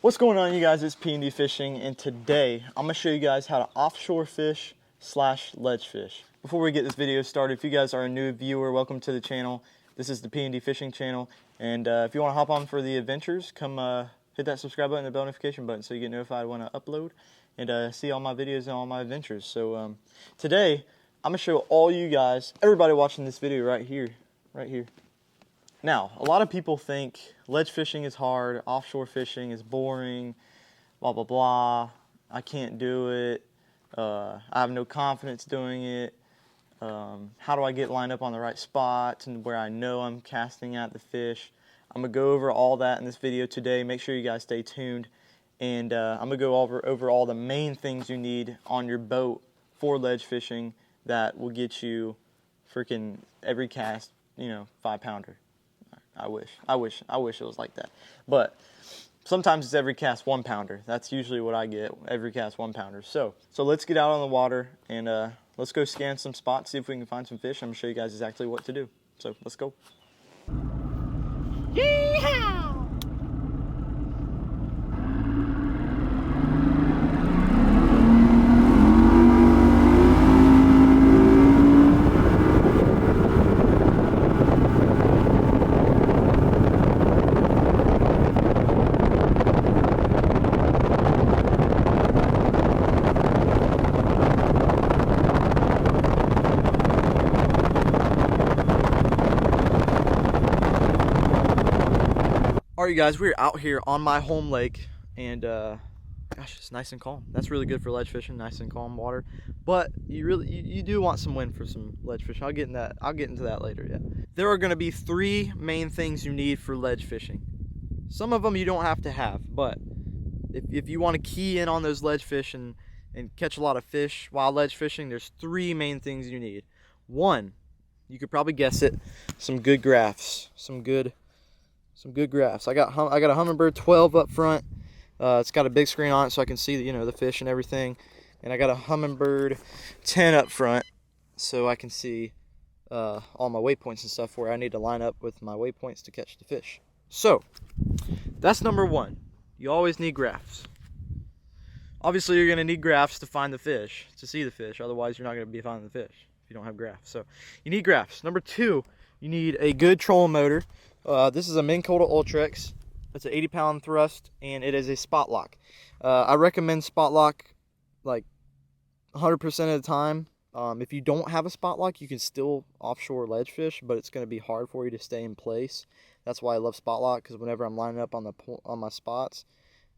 What's going on, you guys? It's P&D Fishing, and today I'm going to show you guys how to offshore fish / ledge fish. Before we get this video started, if you guys are a new viewer, welcome to the channel. This is the P&D Fishing channel, and if you want to hop on for the adventures, come hit that subscribe button and the bell notification button so you get notified when I upload and see all my videos and all my adventures. So today I'm going to show all you guys, everybody watching this video right here. Now, a lot of people think ledge fishing is hard, offshore fishing is boring, blah, blah, blah. I can't do it. I have no confidence doing it. How do I get lined up on the right spots and where I know I'm casting at the fish? I'm going to go over all that in this video today. Make sure you guys stay tuned. And I'm going to go over all the main things you need on your boat for ledge fishing that will get you freaking every cast, 5-pounder. I wish it was like that. But sometimes it's every cast 1-pounder. That's usually what I get, every cast 1-pounder. So let's get out on the water and let's go scan some spots, see if we can find some fish. I'm gonna show you guys exactly what to do. So let's go. Yeehaw! Alright, you guys, we're out here on my home lake, and gosh, it's nice and calm. That's really good for ledge fishing, nice and calm water. But you do want some wind for some ledge fishing. I'll get into that later. Yeah, there are going to be 3 main things you need for ledge fishing. Some of them you don't have to have, but if you want to key in on those ledge fish and catch a lot of fish while ledge fishing, there's 3 main things you need. 1, you could probably guess it, some good graphs, some good graphs. I got a Humminbird 12 up front. It's got a big screen on it so I can see the fish and everything. And I got a Humminbird 10 up front so I can see all my waypoints and stuff where I need to line up with my waypoints to catch the fish. So that's number 1. You always need graphs. Obviously you're going to need graphs to find the fish, to see the fish. Otherwise you're not going to be finding the fish if you don't have graphs. So you need graphs. Number 2, you need a good trolling motor. This is a Minn Kota Ultrex. It's an 80-pound thrust, and it is a spot lock. I recommend spot lock like 100% of the time. If you don't have a spot lock, you can still offshore ledge fish, but it's going to be hard for you to stay in place. That's why I love spot lock, because whenever I'm lining up on my spots,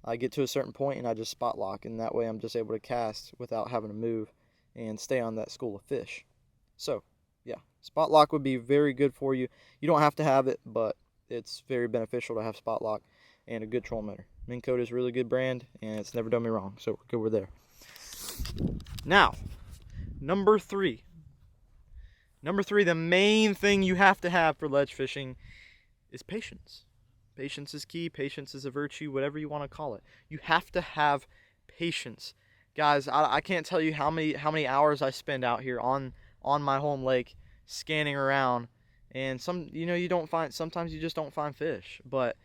I get to a certain point and I just spot lock, and that way I'm just able to cast without having to move and stay on that school of fish. So yeah, spot lock would be very good for you. You don't have to have it, but it's very beneficial to have spot lock and a good troll motor. Minn Kota is a really good brand, and it's never done me wrong, so we're good, we're there. Now, number 3. The main thing you have to have for ledge fishing is patience. Patience is key. Patience is a virtue, whatever you want to call it. You have to have patience. Guys, I can't tell you how many hours I spend out here on my home lake scanning around, and sometimes you just don't find fish. But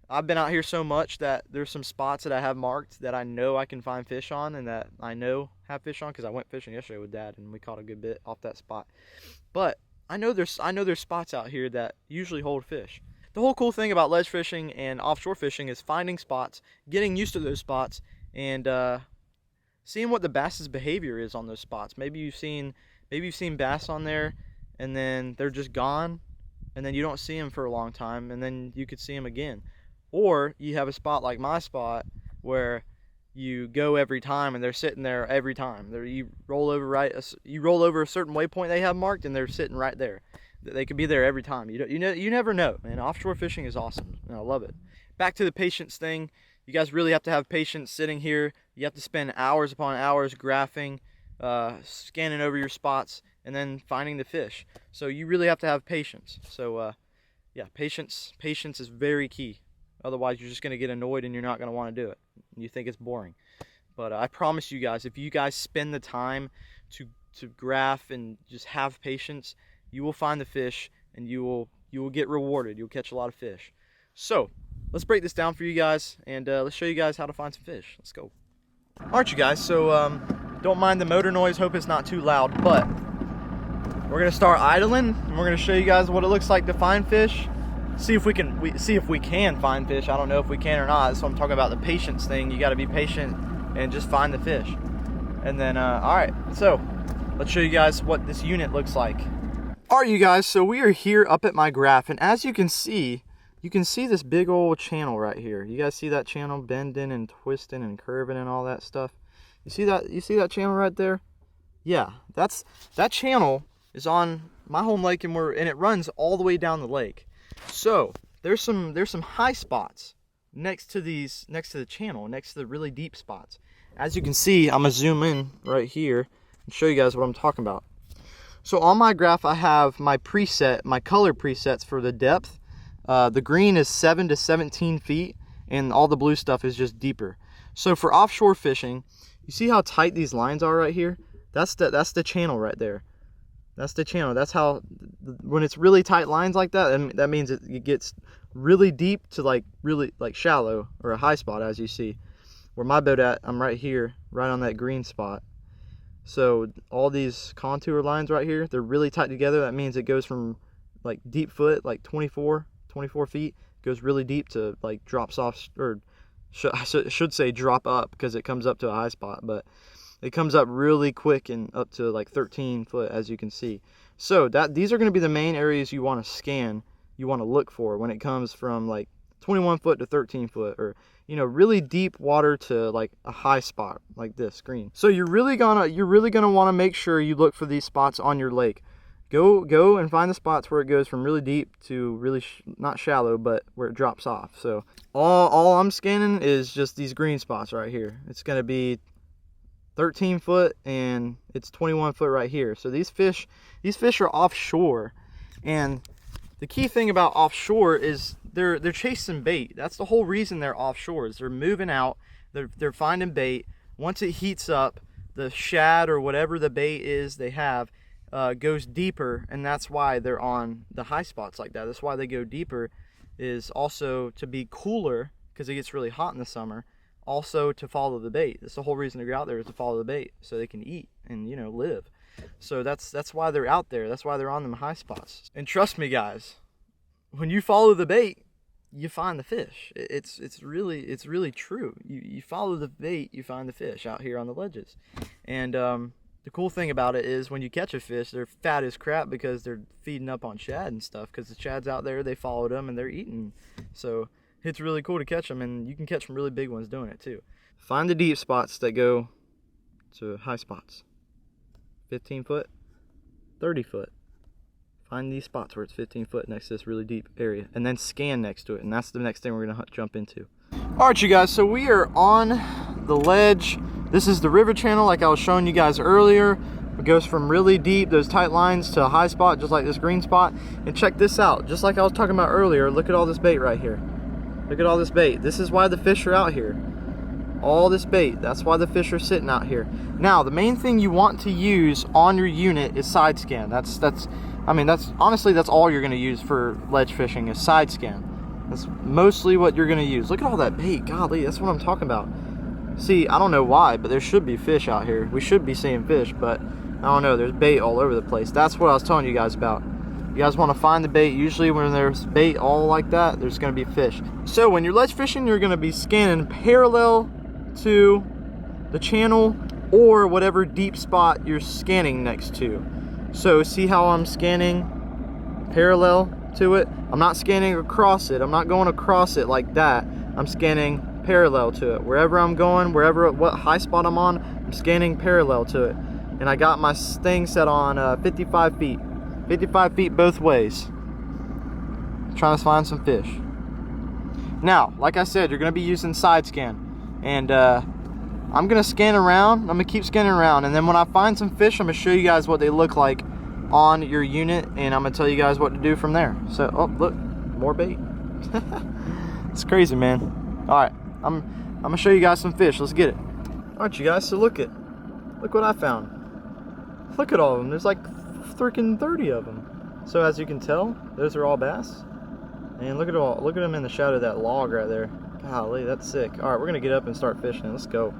I've been out here so much that there's some spots that I have marked that I know I can find fish on, and that I know have fish on, because I went fishing yesterday with Dad and we caught a good bit off that spot. But I know there's spots out here that usually hold fish. The whole cool thing about ledge fishing and offshore fishing is finding spots, getting used to those spots, and seeing what the bass's behavior is on those spots. Maybe you've seen bass on there, and then they're just gone, and then you don't see them for a long time, and then you could see them again. Or you have a spot like my spot where you go every time and they're sitting there every time. You roll over a certain waypoint they have marked, and they're sitting right there. They could be there every time. You never know, man. Offshore fishing is awesome, and I love it. Back to the patience thing. You guys really have to have patience sitting here. You have to spend hours upon hours graphing, scanning over your spots, and then finding the fish. So you really have to have patience. So yeah, patience is very key. Otherwise you're just going to get annoyed and you're not going to want to do it. You think it's boring. But I promise you guys, if you guys spend the time to graph and just have patience, you will find the fish, and you will get rewarded. You'll catch a lot of fish. So let's break this down for you guys, and let's show you guys how to find some fish. Let's go. Alright, you guys, so don't mind the motor noise, hope it's not too loud, but we're gonna start idling, and we're gonna show you guys what it looks like to find fish. See if we can find fish. I don't know if we can or not. So I'm talking about the patience thing. You got to be patient and just find the fish. And then, all right. So let's show you guys what this unit looks like. All right, you guys. So we are here up at my graph, and as you can see this big old channel right here. You guys see that channel bending and twisting and curving and all that stuff? You see that? You see that channel right there? Yeah, that channel is on my home lake, and it runs all the way down the lake. So there's some high spots next to the channel, next to the really deep spots. As you can see, I'm gonna zoom in right here and show you guys what I'm talking about. So on my graph, I have my color presets for the depth. The green is 7 to 17 feet, and all the blue stuff is just deeper. So for offshore fishing, you see how tight these lines are right here? That's the channel right there. That's the channel. That's how, when it's really tight lines like that, and that means it gets really deep to really shallow, or a high spot, as you see. Where my boat at, I'm right here, right on that green spot. So all these contour lines right here, they're really tight together. That means it goes from deep foot, 24 feet, goes really deep to drops off, or I should say drop up, because it comes up to a high spot, but it comes up really quick and up to 13 foot, as you can see. So these are going to be the main areas you want to scan, you want to look for when it comes from 21 foot to 13 foot, or really deep water to a high spot like this green. So you're really gonna want to make sure you look for these spots on your lake. Go and find the spots where it goes from really deep to really not shallow, but where it drops off. So all I'm scanning is just these green spots right here. It's going to be 13 foot, and it's 21 foot right here. So these fish are offshore, and the key thing about offshore is they're chasing bait. That's the whole reason they're offshore, is they're moving out, they're finding bait. Once it heats up, the shad or whatever the bait is they have goes deeper, and that's why they're on the high spots like that. That's why they go deeper, is also to be cooler, because it gets really hot in the summer. Also to follow the bait. That's the whole reason to go out there, is to follow the bait, so they can eat and live. So that's why they're out there. That's why they're on them high spots. And trust me, guys, when you follow the bait, you find the fish. It's really true. You follow the bait, you find the fish out here on the ledges. And the cool thing about it is when you catch a fish, they're fat as crap because they're feeding up on shad and stuff, because the shad's out there, they followed them and they're eating. So it's really cool to catch them, and you can catch some really big ones doing it too. Find the deep spots that go to high spots. 15 foot, 30 foot. Find these spots where it's 15 foot next to this really deep area, and then scan next to it, and that's the next thing we're gonna jump into. All right, you guys, so we are on the ledge. This is the river channel like I was showing you guys earlier. It goes from really deep, those tight lines, to a high spot, just like this green spot. And check this out, just like I was talking about earlier, look at all this bait right here. Look at all this bait. This is why the fish are out here. All this bait, that's why the fish are sitting out here. Now, the main thing you want to use on your unit is side scan. Honestly, that's all you're gonna use for ledge fishing, is side scan. That's mostly what you're gonna use. Look at all that bait, golly, that's what I'm talking about. See, I don't know why, but there should be fish out here. We should be seeing fish, but I don't know, there's bait all over the place. That's what I was telling you guys about. You guys want to find the bait. Usually when there's bait all like that, there's going to be fish. So when you're ledge fishing, you're going to be scanning parallel to the channel or whatever deep spot you're scanning next to. So see how I'm scanning parallel to it? I'm not scanning across it. I'm not going across it like that. I'm scanning parallel to it. Wherever I'm going, what high spot I'm on, I'm scanning parallel to it. And I got my thing set on 55 feet. 55 feet both ways. Trying to find some fish. Now, like I said, you're going to be using side scan. And I'm going to scan around. I'm going to keep scanning around. And then when I find some fish, I'm going to show you guys what they look like on your unit. And I'm going to tell you guys what to do from there. So, oh, look. More bait. It's crazy, man. Alright. I'm going to show you guys some fish. Let's get it. Alright, you guys. So look what I found. Look at all of them. There's freaking 30 of them. So as you can tell, those are all bass. And look at him in the shadow of that log right there. Golly, that's sick. All right, we're gonna get up and start fishing. Let's go.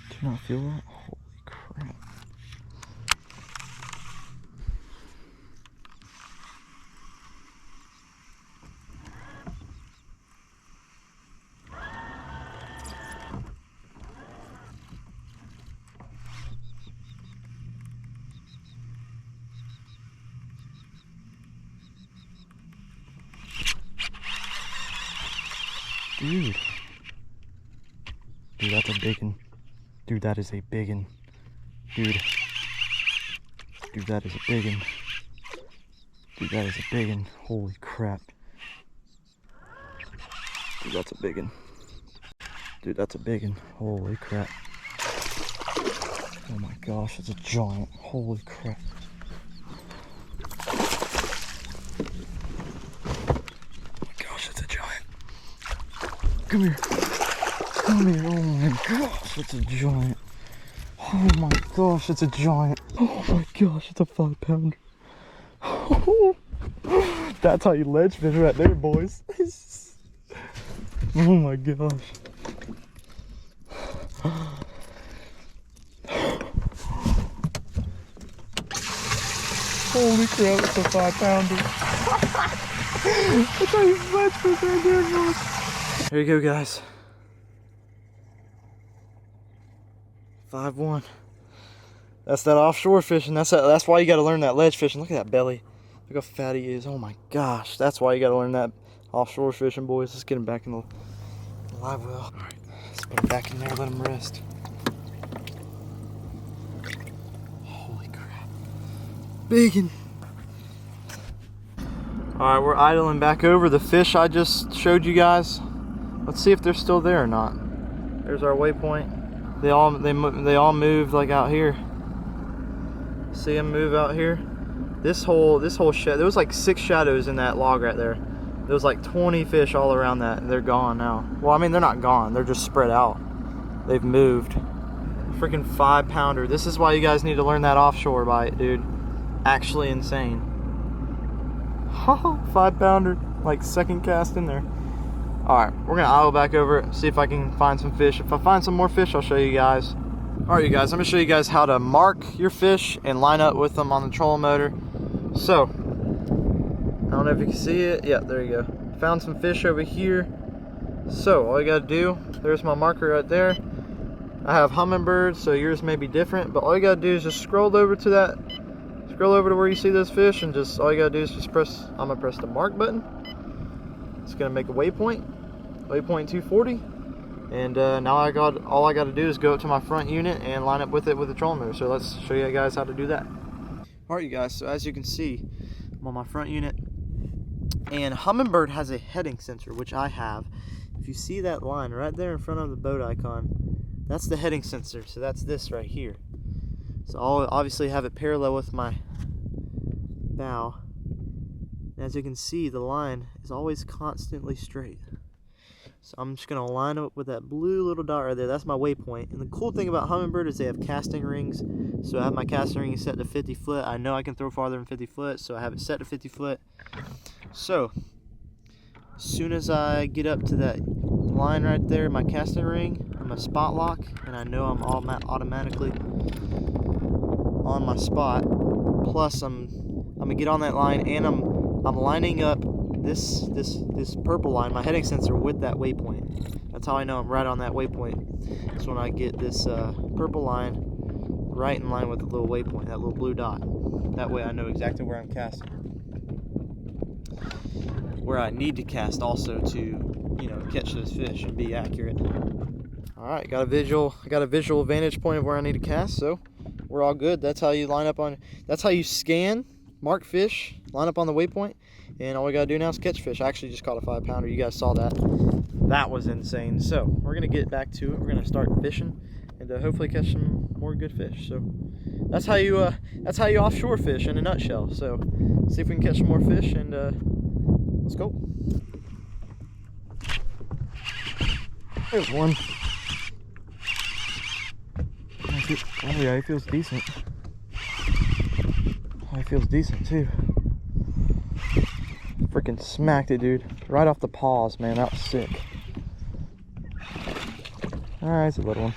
Do you not feel that? Holy crap. Dude. Dude, that's a big one. Dude, that is a big one. Dude. Dude, that is a big one. Dude, that is a big one. Holy crap. Dude, that's a big one. Dude, that's a big one. Holy crap. Oh my gosh, it's a giant. Holy crap. Oh my gosh, it's a giant. Come here. Come here. Oh my gosh, it's a giant. Oh my gosh, it's a giant. Oh my gosh, it's a 5-pounder. Oh, that's how you ledge fish right there, boys. Oh my gosh. Holy crap, it's a 5-pounder. That's how you ledge fish right there, boys. There you go, guys. 5-1. That's that offshore fishing. That's why you got to learn that ledge fishing. Look at that belly. Look how fat he is. Oh my gosh. That's why you got to learn that offshore fishing, boys. Let's get him back in the live well. All right. Let's put him back in there. Let him rest. Holy crap. Bacon. All right. We're idling back over the fish I just showed you guys. Let's see if they're still there or not. There's our waypoint. They all moved like out here. See them move out here? This whole shed, there was like 6 shadows in that log right there. There was like 20 fish all around that, and they're gone now. Well, I mean, they're not gone. They're just spread out. They've moved. Freaking 5-pounder. This is why you guys need to learn that offshore bite, dude. Actually insane. 5-pounder, like second cast in there. Alright, we're going to idle back over, see if I can find some fish. If I find some more fish, I'll show you guys. Alright, you guys, I'm going to show you guys how to mark your fish and line up with them on the trolling motor. So, I don't know if you can see it. Yeah, there you go. Found some fish over here. So, all you got to do, there's my marker right there. I have hummingbirds, so yours may be different, but all you got to do is just scroll over to where you see those fish, and just all you got to do is just press, I'm going to press the mark button. It's gonna make a waypoint 240, and now all I got to do is go up to my front unit and line up with it with the trolling motor. So let's show you guys how to do that. All right, you guys. So as you can see, I'm on my front unit, and Hummingbird has a heading sensor, which I have. If you see that line right there in front of the boat icon, that's the heading sensor. So that's this right here. So I'll obviously have it parallel with my bow. As you can see, the line is always constantly straight. So I'm just going to line up with that blue little dot right there. That's my waypoint. And the cool thing about Hummingbird is they have casting rings. So I have my casting ring set to 50 foot. I know I can throw farther than 50 foot, so I have it set to 50 foot. So as soon as I get up to that line right there, my casting ring, I'm going to spot lock, and I know I'm automatically on my spot. Plus I'm going to get on that line, and I'm lining up this purple line, my heading sensor, with that waypoint. That's how I know I'm right on that waypoint. So when I get this purple line right in line with the little waypoint, that little blue dot, that way I know exactly where I'm casting, where I need to cast also to, you know, catch those fish and be accurate. All right, I got a visual vantage point of where I need to cast, so we're all good. That's how you line up on. That's how you scan mark fish, line up on the waypoint, and all we gotta do now is catch fish. I actually just caught a 5-pounder. You guys saw that. That was insane. So we're gonna get back to it. We're gonna start fishing and hopefully catch some more good fish. So that's how you offshore fish in a nutshell. So see if we can catch some more fish, and let's go. There's one. Oh yeah, he feels decent. Oh, he feels decent too. Freaking smacked it, dude. Right off the paws, man. That was sick. Alright, it's a little one.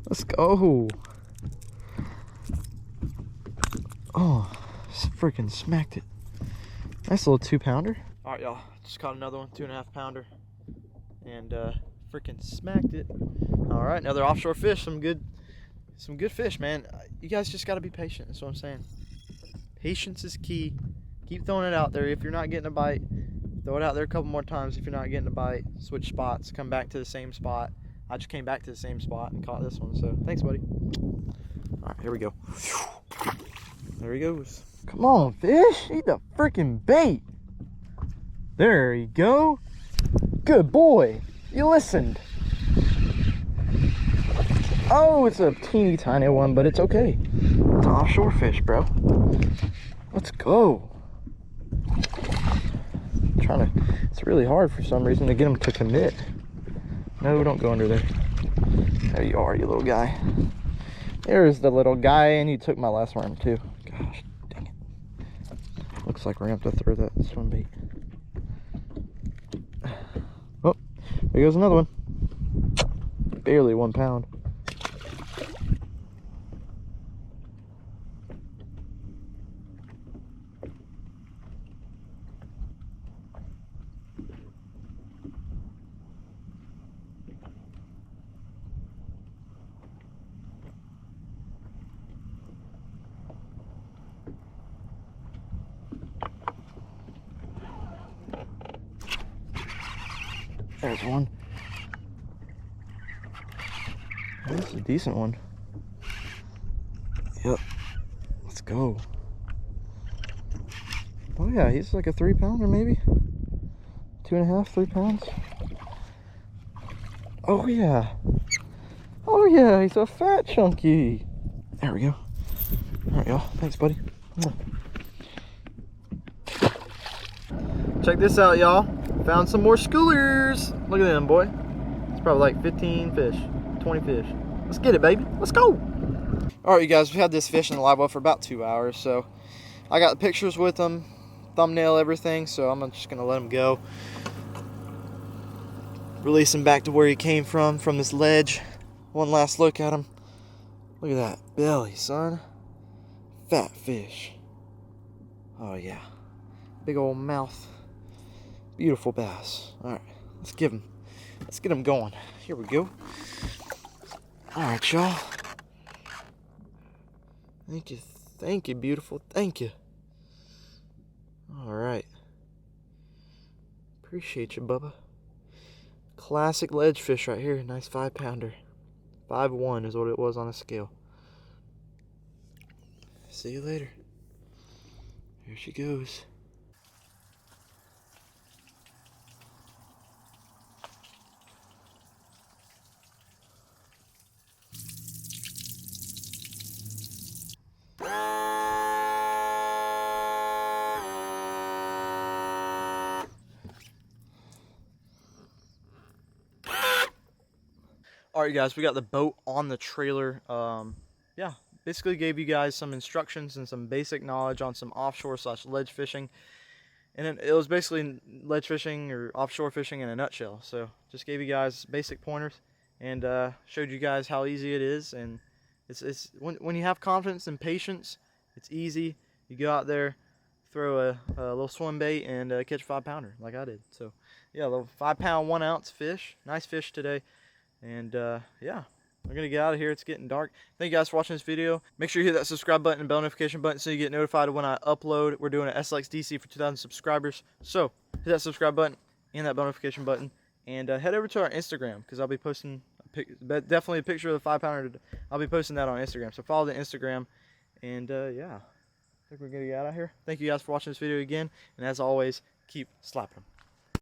Let's go. Oh, freaking smacked it. Nice little 2-pounder. Alright, y'all. Just caught another one, 2.5-pounder. And freaking smacked it. Alright, another offshore fish. Some good fish, man. You guys just gotta be patient. That's what I'm saying. Patience is key. Keep throwing it out there. If you're not getting a bite, throw it out there a couple more times. If you're not getting a bite, switch spots, come back to the same spot. I just came back to the same spot and caught this one, so thanks, buddy. All right, here we go. There he goes. Come on, fish, eat the freaking bait. There you go. Good boy, you listened. Oh, it's a teeny tiny one, but it's okay. It's an offshore fish, bro. Let's go. It's really hard for some reason to get them to commit. No, don't go under there. There you are, you little guy. There's the little guy, and he took my last worm too. Gosh, dang it. Looks like we're gonna have to throw that swim bait. Oh, there goes another one. Barely 1 pound. There's one. This is a decent one. Yep. Let's go. Oh yeah, he's like a 3-pounder maybe. 2.5, 3 pounds. Oh yeah. Oh yeah, he's a fat chunky. There we go. Alright y'all, thanks buddy. Check this out, y'all. Found some more schoolers. Look at them, boy. It's probably like 15 fish, 20 fish. Let's get it, baby. Let's go. All right, you guys, we had this fish in the live well for about 2 hours. So I got the pictures with them, thumbnail everything. So I'm just gonna let him go. Release him back to where he came from this ledge. One last look at him. Look at that belly, son. Fat fish. Oh yeah, big old mouth. Beautiful bass. All right, let's get him going. Here we go. All right, y'all. Thank you, beautiful. Thank you. All right. Appreciate you, Bubba. Classic ledge fish right here. Nice 5-pounder. 5.1 is what it was on a scale. See you later. Here she goes. Alright guys, we got the boat on the trailer. Yeah, basically gave you guys some instructions and some basic knowledge on some offshore / ledge fishing. And it was basically ledge fishing or offshore fishing in a nutshell. So just gave you guys basic pointers and showed you guys how easy it is. And it's when you have confidence and patience, it's easy. You go out there, throw a little swim bait and catch a 5-pounder like I did. So yeah, a little 5-pound 1 ounce fish. Nice fish today. And yeah, we're gonna get out of here. It's getting dark. Thank you guys for watching this video. Make sure you hit that subscribe button and bell notification button so you get notified when I upload. We're doing an SLXDC for 2,000 subscribers. So hit that subscribe button and that bell notification button, and head over to our Instagram because I'll be posting definitely a picture of the 5-pounder. I'll be posting that on Instagram. So follow the Instagram And yeah, I think we're gonna get out of here. Thank you guys for watching this video again, and as always, keep slapping 'em.